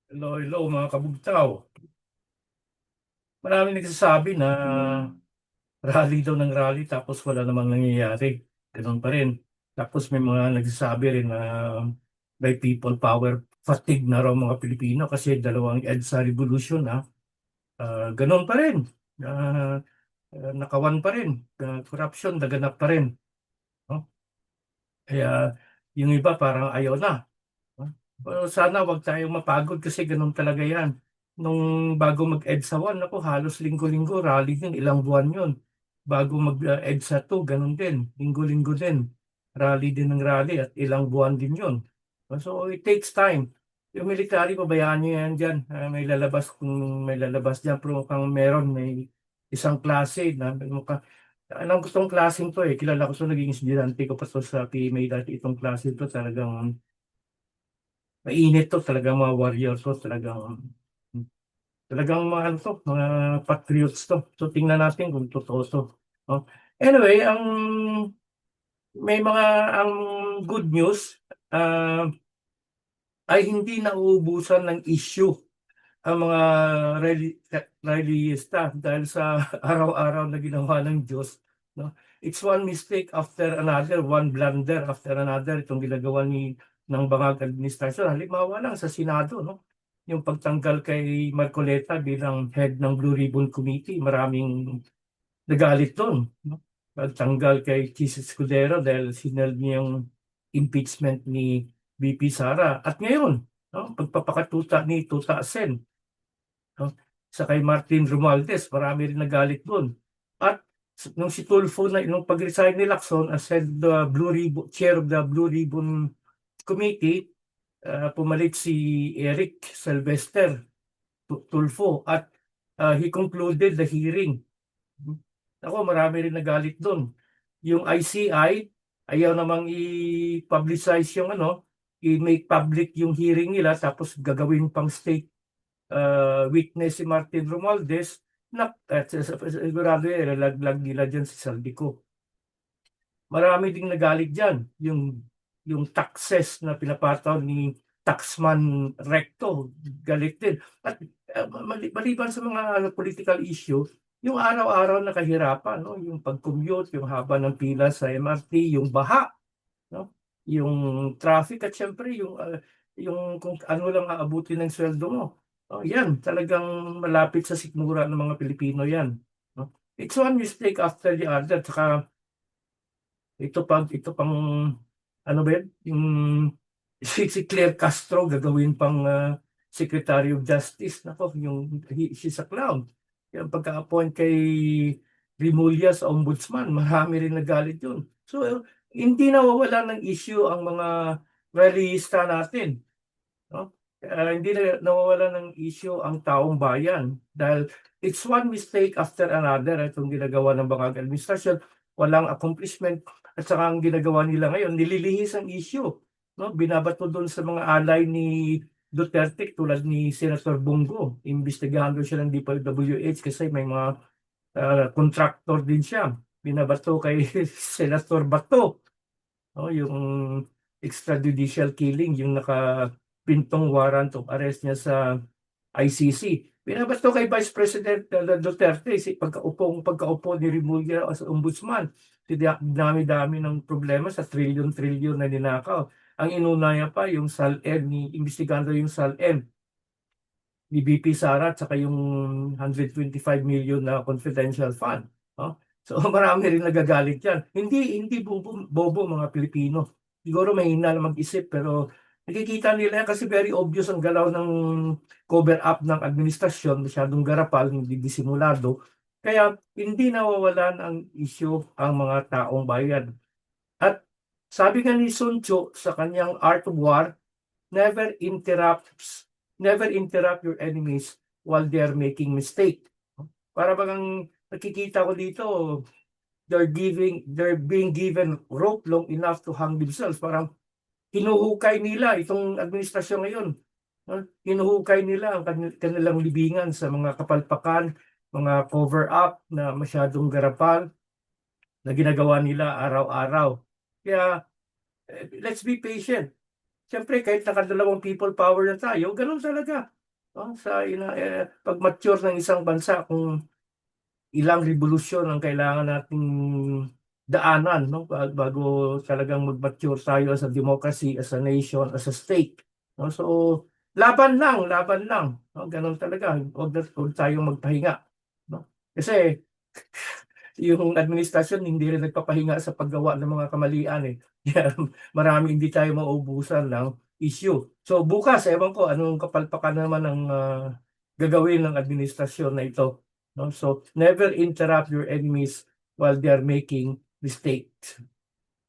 Hello, hello mga kabugtaw. Maraming nagsasabi na rally daw ng rally tapos wala namang nangyayari. Ganun pa rin. Tapos may mga nagsasabi rin na may people power fatigue na raw mga Pilipino kasi dalawang EDSA revolution ha. Ganun pa rin. Ah, nakawan pa rin. Corruption naganap pa rin. No? Kaya yung iba parang ayaw na. Ah, Pero sana wag tayong mapagod kasi ganun talaga yan. Nung bago mag-EDSA 1, ako halos linggo-linggo, rally din, ilang buwan yun. Bago mag-EDSA 2, ganun din, linggo-linggo din. Rally din ng rally at ilang buwan din yun. So it takes time. Yung military, pabayaan nyo yan dyan. May lalabas kung may lalabas dyan. Pero mukhang meron, may isang klase na mukhang, anong gustong klaseng to eh. Kilala ko so naging estudyante ko pa to sa PMA dati itong klase to talagang mainit to, talagang mga warriors to, talagang mga ano to, mga patriots to. So tingnan natin kung totoo to. No? Anyway, may mga ang good news ah, ay hindi nauubusan ng issue ang mga rallyista dahil sa araw-araw na ginawa ng Diyos. No? It's one mistake after another, one blunder after another itong ginagawa ng bangag administrasyon. Halimbawa lang sa Senado, no? Yung pagtanggal kay Marcoleta bilang head ng Blue Ribbon Committee, maraming nagalit doon. No? Pagtanggal kay Chis Escudero dahil sinel niya yung impeachment ni VP Sara. At ngayon, no? Pagpapakatuta ni Tuta Sen, no? Sa kay Martin Romualdez, marami rin nagalit doon. At nung si Tulfo na nung pag-resign ni Lacson as head of the Blue Ribbon, chair of the Blue Ribbon Committee, pumalit si Eric Sylvester Tulfo at he concluded the hearing. Ako, marami rin nagalit doon. Yung ICI, ayaw namang i-publicize yung ano, i-make public yung hearing nila tapos gagawin pang state witness si Martin Romualdez na sigurado lalaglag nila dyan si Saldico. Marami ding nagalit dyan. Yung taxes na pinapataw ni Taxman Recto, galit din. At maliban sa mga political issue, yung araw-araw na kahirapan, no? Yung pag-commute, yung haba ng pila sa MRT, yung baha, no? Yung traffic at syempre yung kung ano lang aabutin ng sweldo mo. Oh, yan, talagang malapit sa sikmura ng mga Pilipino yan. No? It's one mistake after the other. Saka ito pang ano ba yan? Yung si Claire Castro gagawin pang Secretary of Justice. Nako, she's a clown. Yung pagka-appoint kay Rimulya sa ombudsman, marami rin nagalit yun. So, hindi nawawala ng issue ang mga rallyista natin. No? Hindi na nawawala ng issue ang taong bayan dahil it's one mistake after another itong ginagawa ng bangag administrasyon, walang accomplishment at saka ang ginagawa nila ngayon, nililihis ang issue. No? Binabato doon sa mga alay ni Duterte tulad ni Senator Bongo. Imbestigahan doon siya ng DPWH kasi may mga contractor din siya. Binabato kay Senator Bato. No? Yung extrajudicial killing, yung nakapintong warrant of arrest niya sa ICC. Binabato kay Vice President Duterte pagkaupo ni Remulla as ombudsman. Dami-dami ng problema sa trillion-trillion na ninakaw. Ang inuna niya pa yung SALN, imbestigando yung SALN ni BP Sara at saka yung 125 million na confidential fund. No? So marami rin nagagalit yan. Hindi bobo mga Pilipino. Siguro mahina na mag-isip pero nakikita nila yan kasi very obvious ang galaw ng cover up ng administrasyon, masyadong garapal, hindi disimulado. Kaya hindi nawawalan ang issue ang mga taong bayan. At sabi nga ni Sun Tzu sa kanyang Art of War, never interrupts, never interrupt your enemies while they are making mistake. Para bang nakikita ko dito, they're being given rope long enough to hang themselves. Parang hinuhukay nila itong administrasyon ngayon. Hinuhukay nila ang kanilang libingan sa mga kapalpakan, mga cover up na masyadong garapal na ginagawa nila araw-araw. Kaya let's be patient. Siyempre, kahit nakadalawang people power na tayo, ganun talaga. no? Pag mature ng isang bansa, kung ilang revolusyon ang kailangan nating daanan, no? Bago talagang mag-mature tayo as a democracy, as a nation, as a state. No? So, laban lang. No? Ganun talaga. Huwag tayong magpahinga. No? Kasi yung administrasyon hindi rin nagpapahinga sa paggawa ng mga kamalian eh. Kaya marami hindi tayo mauubusan ng issue. So bukas, ewan ko anong kapalpakan naman ang gagawin ng administrasyon na ito. No? So never interrupt your enemies while they are making mistakes.